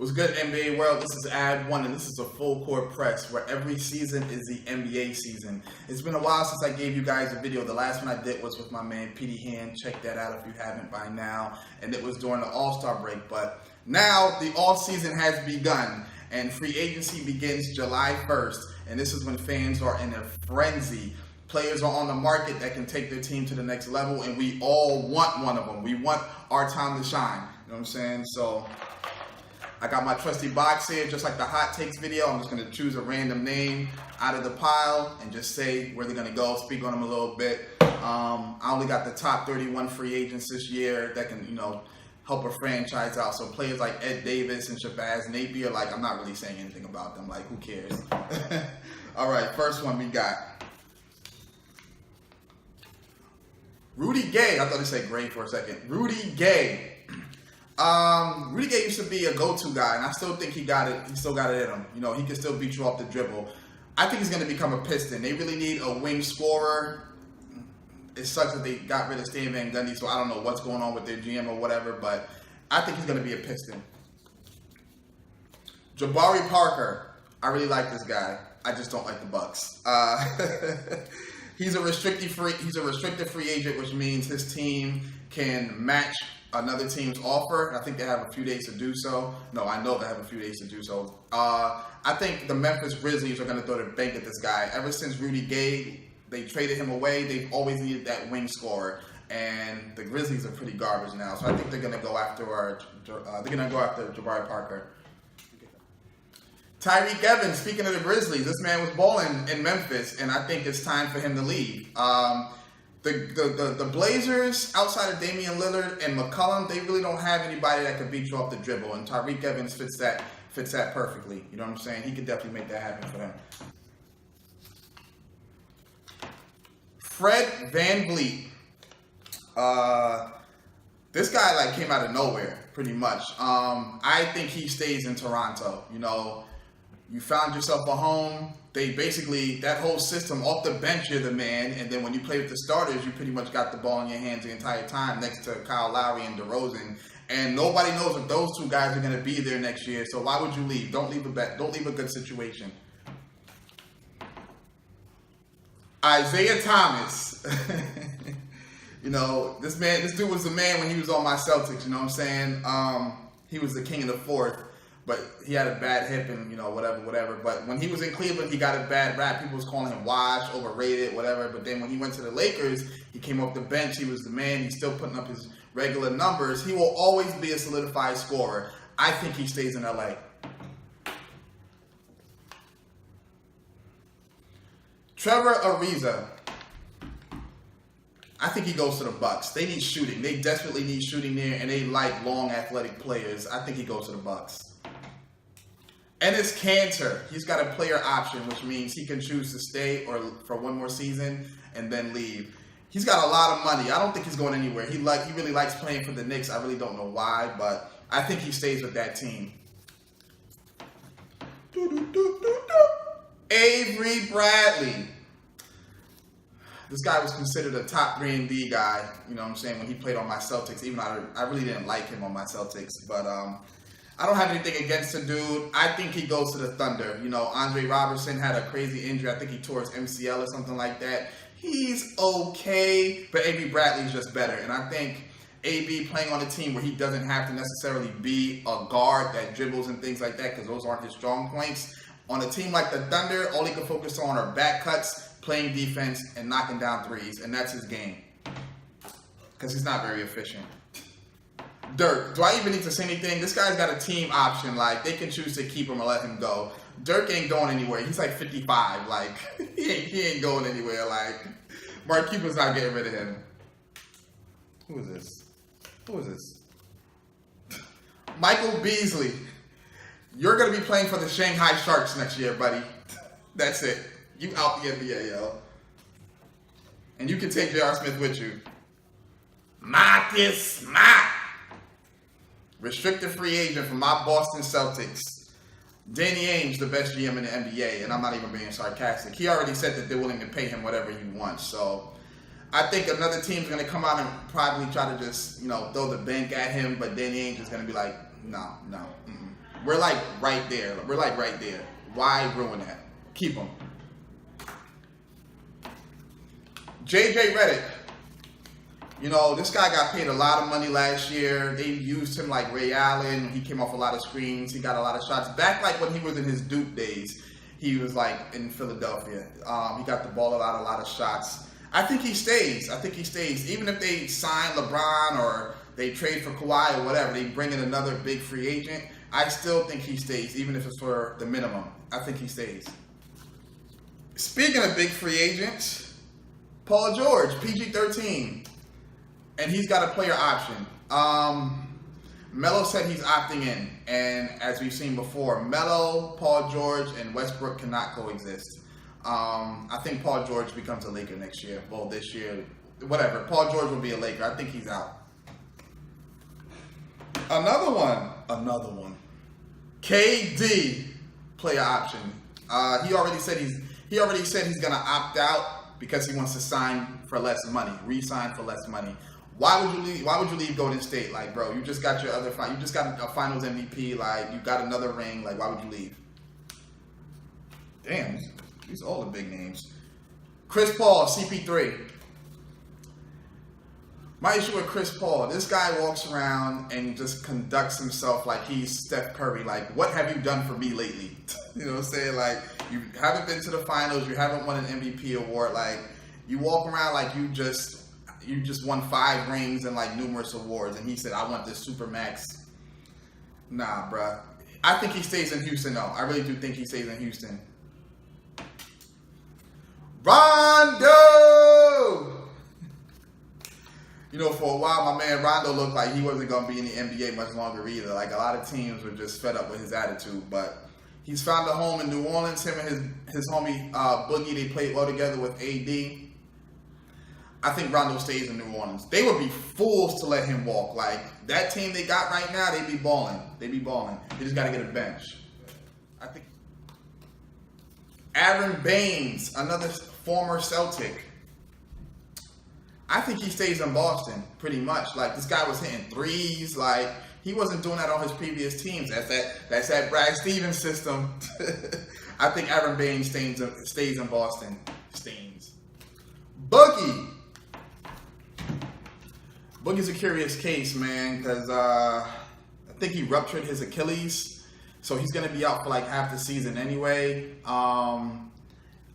What's good, NBA world? This is Abwon, and this is a full court press where every season is the NBA season. It's been a while since I gave you guys a video. The last one I did was with my man Petey Hand. Check that out if you haven't by now. And it was during the All-Star break. But now the off-season has begun, and free agency begins July 1st. And this is when fans are in a frenzy. Players are on the market that can take their team to the next level, and we all want one of them. We want our time to shine. You know what I'm saying? So I got my trusty box here, just like the hot takes video. I'm just going to choose a random name out of the pile and just say where they're going to go, speak on them a little bit. I only got the top 31 free agents this year that can, help a franchise out. So players like Ed Davis and Shabazz Napier, I'm not really saying anything about them. Who cares? All right, first one we got Rudy Gay. I thought they said Gray for a second. Rudy Gay. Rudy Gay used to be a go-to guy, and I still think he got it. He still got it in him. He can still beat you off the dribble. I think he's going to become a Piston. They really need a wing scorer. It sucks that they got rid of Stan Van Gundy, so I don't know what's going on with their GM or whatever, but I think he's going to be a Piston. Jabari Parker. I really like this guy. I just don't like the Bucks. He's a restricted free agent, which means his team can match another team's offer. I think they have a few days to do so. No, I know they have a few days to do so. I think the Memphis Grizzlies are going to throw their bank at this guy. Ever since Rudy Gay, they traded him away. They've always needed that wing scorer, and the Grizzlies are pretty garbage now. So I think they're going to go after Jabari Parker. Tyreke Evans. Speaking of the Grizzlies, this man was balling in Memphis, and I think it's time for him to leave. The Blazers, outside of Damian Lillard and McCollum, they really don't have anybody that can beat you off the dribble, and Tyreke Evans fits that perfectly. You know what I'm saying? He could definitely make that happen for them. Fred VanVleet. This guy came out of nowhere, pretty much. I think he stays in Toronto. You found yourself a home. They basically, that whole system, off the bench, you're the man. And then when you play with the starters, you pretty much got the ball in your hands the entire time next to Kyle Lowry and DeRozan. And nobody knows if those two guys are going to be there next year. So why would you leave? Don't leave a good situation. Isaiah Thomas. This dude was the man when he was on my Celtics. You know what I'm saying? He was the king of the fourth. But he had a bad hip and, whatever. But when he was in Cleveland, he got a bad rap. People was calling him washed, overrated, whatever. But then when he went to the Lakers, he came off the bench. He was the man. He's still putting up his regular numbers. He will always be a solidified scorer. I think he stays in LA. Trevor Ariza. I think he goes to the Bucks. They need shooting. They desperately need shooting there, and they like long, athletic players. I think he goes to the Bucks. Enes Kanter, he's got a player option, which means he can choose to stay or for one more season and then leave. He's got a lot of money. I don't think he's going anywhere. He really likes playing for the Knicks. I really don't know why, but I think he stays with that team. Avery Bradley. This guy was considered a top 3-and-D guy, you know what I'm saying, when he played on my Celtics, even though I really didn't like him on my Celtics. But I don't have anything against the dude. I think he goes to the Thunder. Andre Robertson had a crazy injury. I think he tore his MCL or something like that. He's okay, but AB Bradley's just better. And I think AB playing on a team where he doesn't have to necessarily be a guard that dribbles and things like that, because those aren't his strong points. On a team like the Thunder, all he can focus on are back cuts, playing defense, and knocking down threes, and that's his game. Because he's not very efficient. Dirk, do I even need to say anything? This guy's got a team option. They can choose to keep him or let him go. Dirk ain't going anywhere. He's 55. He ain't going anywhere. Mark Cuban's not getting rid of him. Who is this? Michael Beasley. You're going to be playing for the Shanghai Sharks next year, buddy. That's it. You out the NBA, yo. And you can take J.R. Smith with you. Marcus Smart. Restricted free agent from my Boston Celtics. Danny Ainge, the best GM in the NBA, and I'm not even being sarcastic. He already said that they're willing to pay him whatever he wants. So I think another team's going to come out and probably try to just, throw the bank at him, but Danny Ainge is going to be like, no. We're like right there. We're like right there. Why ruin that? Keep him. JJ Redick. You know, this guy got paid a lot of money last year. They used him like Ray Allen. He came off a lot of screens. He got a lot of shots. Back like when he was in his Duke days, he was like in Philadelphia. He got the ball out, a lot of shots. I think he stays. I think he stays. Even if they sign LeBron or they trade for Kawhi or whatever, they bring in another big free agent, I still think he stays, even if it's for the minimum. I think he stays. Speaking of big free agents, Paul George, PG-13. And he's got a player option. Melo said he's opting in. And as we've seen before, Melo, Paul George, and Westbrook cannot coexist. I think Paul George becomes a Laker next year. Well, this year, whatever. Paul George will be a Laker. I think he's out. Another one. KD, player option. He already said he's gonna opt out because he wants to sign for less money, re-sign for less money. Why would you leave? Why would you leave Golden State? Like, bro, you just got you just got a Finals MVP. Like, you got another ring. Like, why would you leave? Damn, these are all the big names. Chris Paul, CP3. My issue with Chris Paul, this guy walks around and just conducts himself like he's Steph Curry. Like, what have you done for me lately? You know what I'm saying? Like, you haven't been to the finals. You haven't won an MVP award. Like, you walk around like you just won 5 rings and like numerous awards. And he said, I want this super max. Nah, bruh. I think he stays in Houston, though. I really do think he stays in Houston. Rondo! You know, for a while, my man Rondo looked like he wasn't going to be in the NBA much longer either. Like, a lot of teams were just fed up with his attitude. But he's found a home in New Orleans. Him and his homie Boogie, they played well together with AD. I think Rondo stays in New Orleans. They would be fools to let him walk. Like, that team they got right now, they be balling. They just got to get a bench. I think Aaron Baines, another former Celtic. I think he stays in Boston, pretty much. Like, this guy was hitting threes. Like, he wasn't doing that on his previous teams. That's that Brad Stevens system. I think Aaron Baines stays in Boston. Boogie. Boogie's a curious case, man, because I think he ruptured his Achilles. So he's going to be out for like half the season anyway.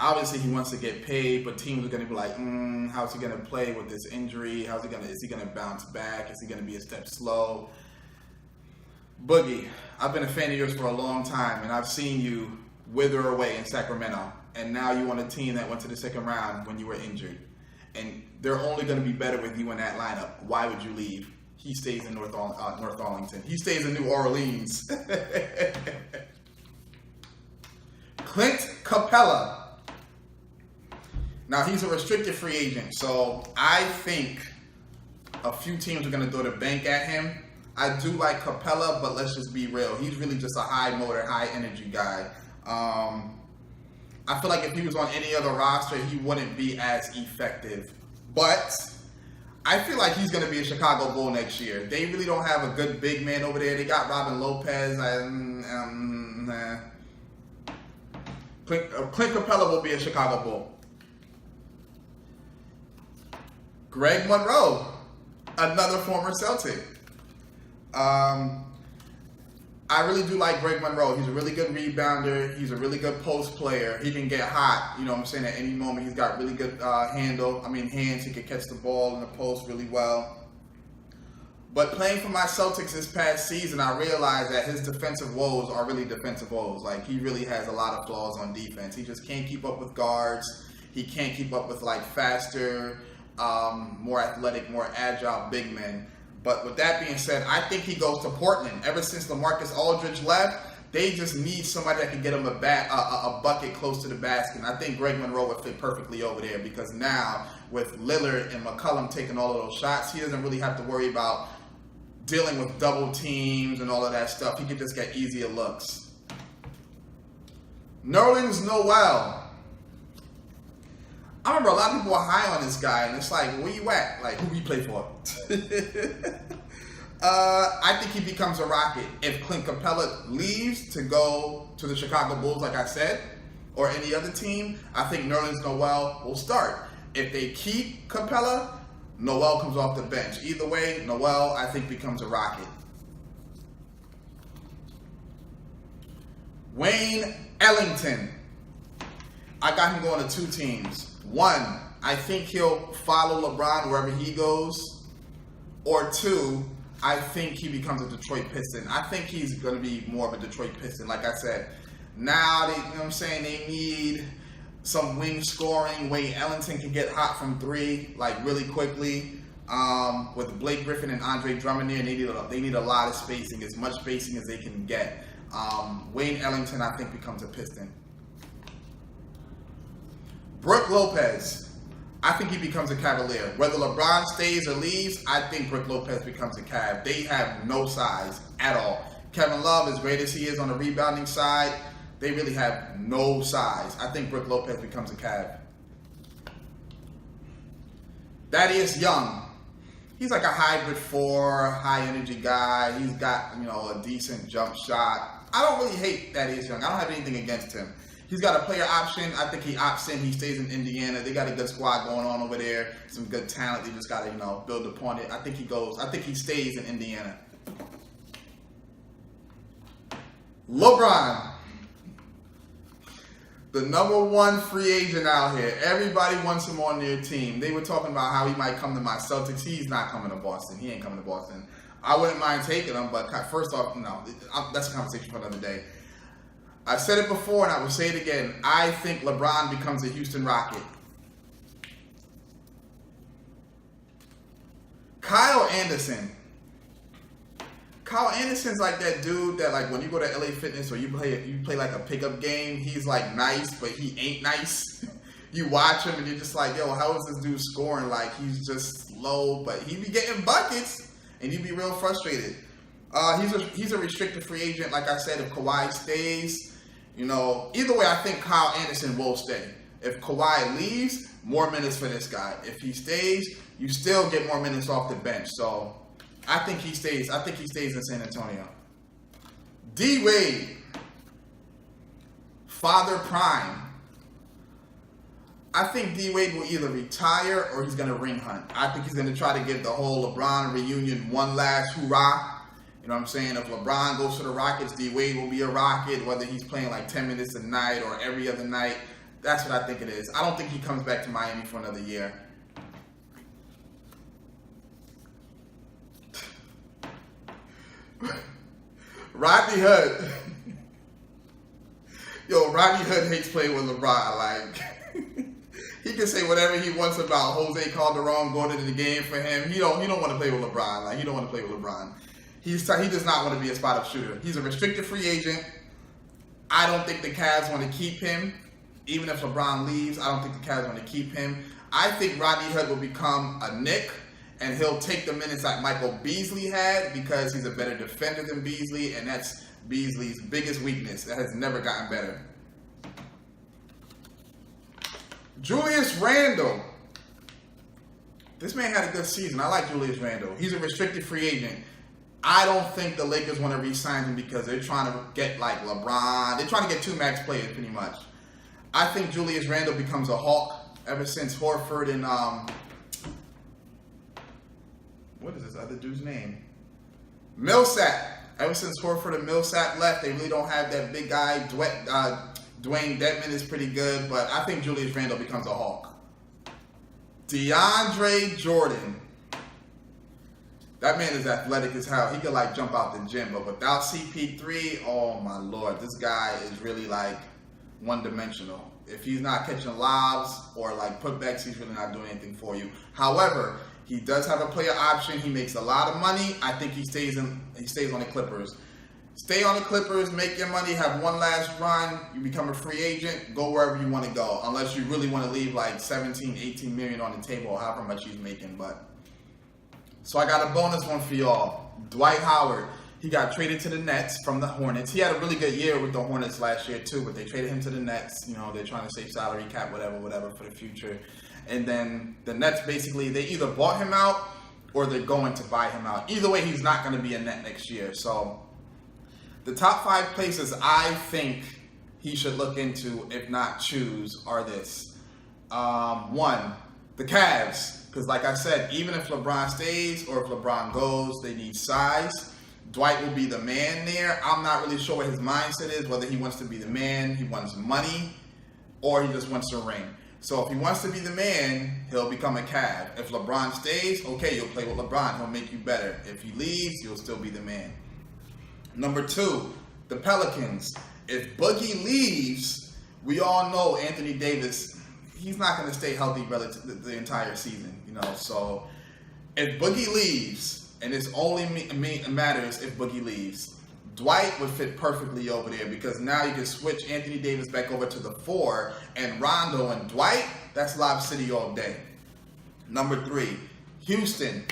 Obviously, he wants to get paid, but teams are going to be like, how's he going to play with this injury? Is he going to bounce back? Is he going to be a step slow? Boogie, I've been a fan of yours for a long time, and I've seen you wither away in Sacramento. And now you're on a team that went to the second round when you were injured. And they're only going to be better with you in that lineup. Why would you leave? He stays in North Arlington. He stays in New Orleans. Clint Capella. Now, he's a restricted free agent, so I think a few teams are going to throw the bank at him. I do like Capella, but let's just be real. He's really just a high motor, high energy guy. I feel like if he was on any other roster, he wouldn't be as effective. But I feel like he's going to be a Chicago Bull next year. They really don't have a good big man over there. They got Robin Lopez. Clint Capella will be a Chicago Bull. Greg Monroe, another former Celtic. I really do like Greg Monroe. He's a really good rebounder. He's a really good post player. He can get hot, you know what I'm saying, at any moment. He's got really good hands. He can catch the ball in the post really well. But playing for my Celtics this past season, I realized that his defensive woes are really defensive woes. Like, he really has a lot of flaws on defense. He just can't keep up with guards. He can't keep up with, like, faster, more athletic, more agile big men. But with that being said, I think he goes to Portland. Ever since LaMarcus Aldridge left, they just need somebody that can get him a bucket close to the basket. And I think Greg Monroe would fit perfectly over there because now with Lillard and McCollum taking all of those shots, he doesn't really have to worry about dealing with double teams and all of that stuff. He can just get easier looks. Nerlens Noel. I remember a lot of people were high on this guy, and it's like, where you at? Like, who he play for? I think he becomes a Rocket. If Clint Capella leaves to go to the Chicago Bulls, like I said, or any other team, I think Nerlens Noel will start. If they keep Capella, Noel comes off the bench. Either way, Noel, I think, becomes a Rocket. Wayne Ellington. I got him going to 2 teams. 1, I think he'll follow LeBron wherever he goes. Or 2, I think he becomes a Detroit Piston. I think he's going to be more of a Detroit Piston. Like I said, now they, you know what I'm saying, they need some wing scoring. Wayne Ellington can get hot from 3, like really quickly. With Blake Griffin and Andre Drummond there, they need a lot of spacing, as much spacing as they can get. Wayne Ellington, I think, becomes a Piston. Brook Lopez, I think he becomes a Cavalier. Whether LeBron stays or leaves, I think Brook Lopez becomes a Cav. They have no size at all. Kevin Love, as great as he is on the rebounding side, they really have no size. I think Brook Lopez becomes a Cav. Thaddeus Young, he's like a hybrid 4, high energy guy. He's got, you know, a decent jump shot. I don't really hate Thaddeus Young. I don't have anything against him. He's got a player option. I think he opts in. He stays in Indiana. They got a good squad going on over there. Some good talent. They just got to, you know, build upon it. I think he goes. I think he stays in Indiana. LeBron, the #1 free agent out here. Everybody wants him on their team. They were talking about how he might come to my Celtics. He's not coming to Boston. He ain't coming to Boston. I wouldn't mind taking him, but first off, no. That's a conversation for another day. I've said it before and I will say it again. I think LeBron becomes a Houston Rocket. Kyle Anderson. Kyle Anderson's like that dude that, like, when you go to LA Fitness or you play like a pickup game, he's like nice, but he ain't nice. You watch him and you're just like, yo, how is this dude scoring? Like, he's just slow, but he be getting buckets and you'd be real frustrated. He's a restricted free agent. Like I said, if Kawhi stays, you know, either way, I think Kyle Anderson will stay. If Kawhi leaves, more minutes for this guy. If he stays, you still get more minutes off the bench. So I think he stays. I think he stays in San Antonio. D Wade, Father Prime. I think D Wade will either retire or he's going to ring hunt. I think he's going to try to give the whole LeBron reunion one last hurrah. You know what I'm saying? If LeBron goes to the Rockets, D Wade will be a Rocket, whether he's playing like 10 minutes a night or every other night. That's what I think it is. I don't think he comes back to Miami for another year. Rodney Hood. Yo, Rodney Hood hates playing with LeBron. Like, he can say whatever he wants about Jose Calderon going into the game for him. He don't want to play with LeBron. Like, he don't want to play with LeBron. He does not want to be a spot-up shooter. He's a restricted free agent. I don't think the Cavs want to keep him. Even if LeBron leaves, I don't think the Cavs want to keep him. I think Rodney Hood will become a Knick, and he'll take the minutes that Michael Beasley had because he's a better defender than Beasley, and that's Beasley's biggest weakness. That has never gotten better. Julius Randle. This man had a good season. I like Julius Randle. He's a restricted free agent. I don't think the Lakers want to re-sign him because they're trying to get like LeBron. They're trying to get 2 max players pretty much. I think Julius Randle becomes a Hawk ever since Horford and what is this other dude's name? Millsap. Ever since Horford and Millsap left, they really don't have that big guy. Dwayne Dedmon is pretty good, but I think Julius Randle becomes a Hawk. DeAndre Jordan. That man is athletic as hell. He could like jump out the gym, but without CP3, oh my lord, this guy is really like one-dimensional. If he's not catching lobs or like putbacks, he's really not doing anything for you. However, he does have a player option. He makes a lot of money. I think he stays on the Clippers. Stay on the Clippers, make your money, have one last run. You become a free agent, go wherever you want to go, unless you really want to leave like 17, 18 million on the table, or however much he's making. But so I got a bonus one for y'all. Dwight Howard. He got traded to the Nets from the Hornets. He had a really good year with the Hornets last year too, but they traded him to the Nets. You know, they're trying to save salary cap, whatever for the future. And then the Nets basically, they either bought him out or they're going to buy him out. Either way, he's not going to be a net next year. So the top 5 places I think he should look into, if not choose, are this. 1, the Cavs. Because like I said, even if LeBron stays or if LeBron goes, they need size. Dwight will be the man there. I'm not really sure what his mindset is, whether he wants to be the man, he wants money, or he just wants a ring. So if he wants to be the man, he'll become a Cav. If LeBron stays, okay, you'll play with LeBron. He'll make you better. If he leaves, you'll still be the man. Number 2, the Pelicans. If Boogie leaves, we all know Anthony Davis, he's not going to stay healthy relative the entire season. So if Boogie leaves, and it's only matters if Boogie leaves, Dwight would fit perfectly over there, because now you can switch Anthony Davis back over to the 4, and Rondo and Dwight, that's Lob City all day. Number 3, Houston.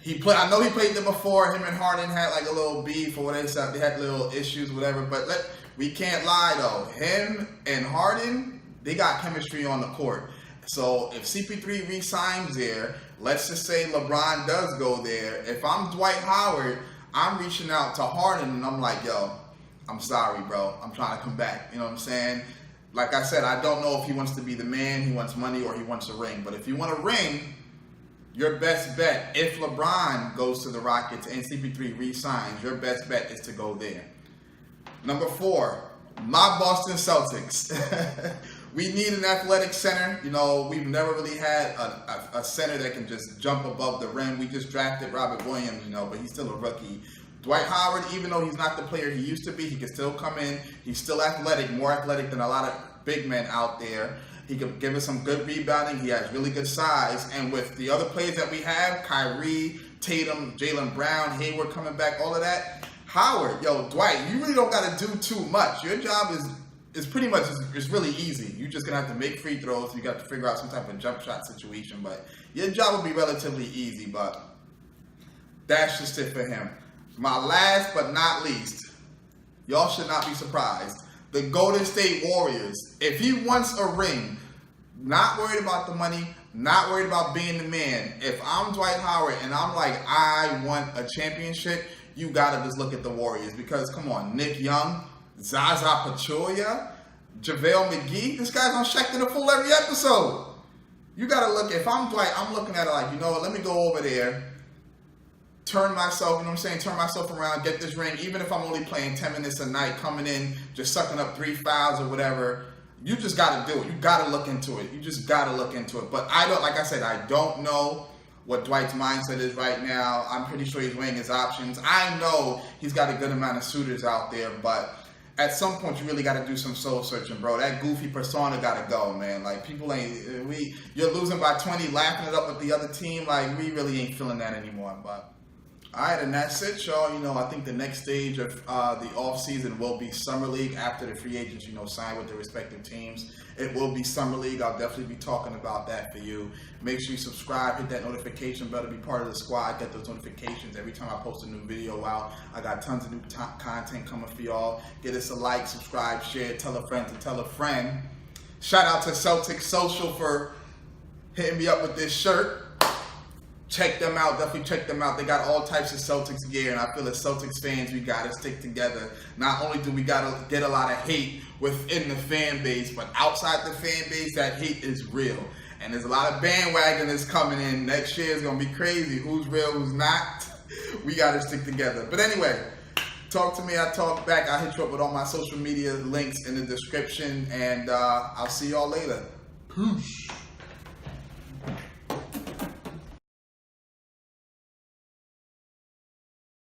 I know he played there before. Him and Harden had like a little beef or whatever. They had little issues, whatever. But we can't lie though. Him and Harden, they got chemistry on the court. So if CP3 re-signs there, let's just say LeBron does go there. If I'm Dwight Howard, I'm reaching out to Harden and I'm like, yo, I'm sorry, bro. I'm trying to come back. You know what I'm saying? Like I said, I don't know if he wants to be the man, he wants money, or he wants a ring. But if you want a ring, your best bet, if LeBron goes to the Rockets and CP3 re-signs, your best bet is to go there. Number 4, my Boston Celtics. We need an athletic center. We've never really had a center that can just jump above the rim. We just drafted Robert Williams, but he's still a rookie. Dwight Howard, even though he's not the player he used to be, he can still come in. He's still athletic, more athletic than a lot of big men out there. He could give us some good rebounding. He has really good size. And with the other players that we have, Kyrie, Tatum, Jaylen Brown, Hayward coming back, all of that, Howard, Dwight, you really don't got to do too much. Your job is pretty much, it's really easy. You're just going to have to make free throws. You got to figure out some type of jump shot situation. But your job will be relatively easy. But that's just it for him. My last but not least, y'all should not be surprised. The Golden State Warriors. If he wants a ring, not worried about the money, not worried about being the man. If I'm Dwight Howard and I'm like, I want a championship, you got to just look at the Warriors. Because, come on, Nick Young, Zaza Pachulia, JaVale McGee. This guy's on Shaq the Fool every episode. You got to look. If I'm Dwight, I'm looking at it like, you know what, let me go over there, turn myself, turn myself around, get this ring, even if I'm only playing 10 minutes a night, coming in, just sucking up 3 fouls or whatever. You just got to do it. You got to look into it. You just got to look into it. But like I said, I don't know what Dwight's mindset is right now. I'm pretty sure he's weighing his options. I know he's got a good amount of suitors out there, but at some point you really got to do some soul searching, bro. That goofy persona got to go, man. Like, people you're losing by 20, laughing it up with the other team. Like, we really ain't feeling that anymore, but all right, and that's it, y'all. I think the next stage of the off-season will be Summer League after the free agents, sign with their respective teams. It will be Summer League. I'll definitely be talking about that for you. Make sure you subscribe, hit that notification bell to be part of the squad. Get those notifications every time I post a new video out. I got tons of new content coming for y'all. Get us a like, subscribe, share, tell a friend to tell a friend. Shout out to Celtics Social for hitting me up with this shirt. Check them out. Definitely check them out. They got all types of Celtics gear, and I feel as Celtics fans, we got to stick together. Not only do we got to get a lot of hate within the fan base, but outside the fan base, that hate is real. And there's a lot of bandwagoners coming in. Next year is going to be crazy. Who's real, who's not? We got to stick together. But anyway, talk to me. I talk back. I'll hit you up with all my social media links in the description, and I'll see y'all later. Peace.